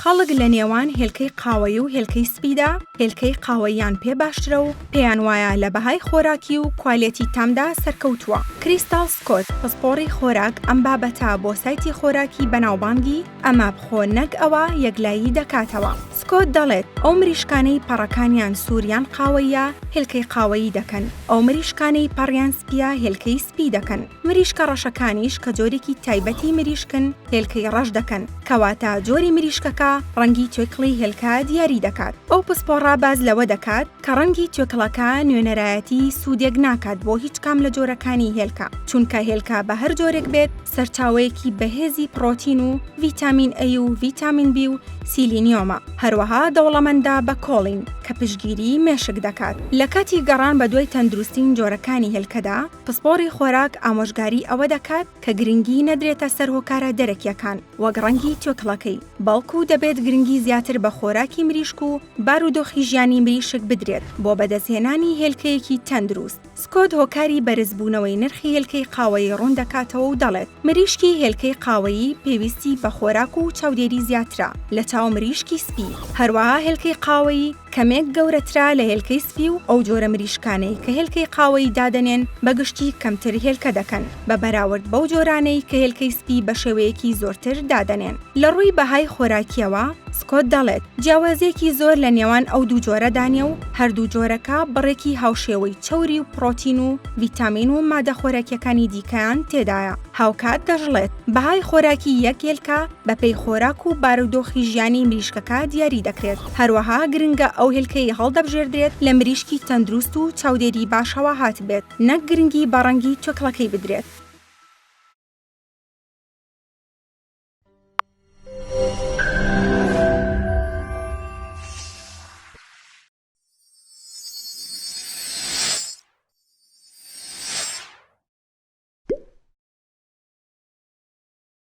خەڵک لە نێوان هێلکەی قاوەیی و هێلکەی سپیدا هێلکەی قاوەییان پێ باشترە و پێیان وایە لە بەهای خۆراکی و کوالێتی تامدا سەرکەوتووە. کریستال سکۆت پسپۆڕی خۆراک ئەم بابەتە بۆ سایتی خۆراکی بەناوبانگی ئەمە بخۆ نەک ئەوە یەکلایی دەکاتەوە. سکۆت دەڵێت ئەو مریشکانەی پەڕەکانیان سووریان قاوەیە هێلکەی قاوەیی دەکەن، ئەو مریشکانەی پەڕیان سپیە هێلکەی سپی دەکەن. مریشکە ڕەشەکانیش کە جۆرێکی تایبەتی مریشکن هێلکەی ڕەش دەکەن، کەواتە جۆری مریشکەکە ڕەنگی توێکڵی هێلکە دیاری دەکات. ئەو پسپۆڕە باز لەوە دەکات کە ڕەنگی توێکڵەکە نوێنەرایەتی سوودێک ناکات بۆ هیچ کام لە جۆرەکانی هێلکە، چونکە هێلکە بە هەر جۆرێک بێت سەرچاوەیەکی بەهێزی پرۆتین و ڤیتامین A و ڤیتامین B و سیلینیۆمە. هەروەها دەوڵەمەندە بە کۆڵین کە پشتگیری مێشک دەکات. لە کاتی گەڕان بە دوای تەندروستین جۆرەکانی هێلکەدا پسپۆڕی خۆراک ئامۆژگاری ئەوە دەکات کە گرنگی نەدرێتە سەر هۆکارە دەرەکیەکان وەک ڕەنگی توێکڵەکەی، بەڵکو دەبێت گرنگی زیاتر بە خۆراکی مریشک و بارودۆخی ژیانی مریشک بدرێت بۆ بەدەستهێنانی هێلکەیەکی تەندروست. سکۆت هۆکاری بەرزبوونەوەی نرخی هێلکەی قاوەیی ڕوون دەکاتەوە و دەڵێت مریشکی هێلکەی قاوەیی پێویستی بە خۆراک و چاودێری زیاترە لە چاو مریشکی سپی. هەروەها هێلکەی قاوەیی کەمێک گەورەترا لە هێلکەی سپی و ئەو جۆرە مریشکانەی کە هێلکەی قاوەیی دادەنێن بەگشتی کەمتر هێلکە دەکەن بە بەراورد بەو جۆرانەی کە هێلکەی سپی بە شێوەیەکی زۆرتر دادەنێن. لە ڕووی بەهای خۆراکیەوە سکۆت دەڵێت جیاوازیەکی زۆر لە نێوان ئەو دوو جۆرەدانە و هەردوو جۆرەکە بڕێکی هاوشێوەی چەوری و پرۆتین و ڤیتامین و مادە خۆراکیەکانی دیکەیان تێدایە. هاوکات دەژڵێت بەهای خۆراکی یەک هێلکە بە پێی خۆراک و بارودۆخی ژیانی مریشکەکە دیاری دەکرێت. هەروەها گرنگە ئەو هێلکەی هەڵدەبژێردرێت لە مریشکی تەندروست و چاودێری باشەوە هات بێت، نەک گرنگی بە ڕەنگی توێکڵەکەی بدرێت.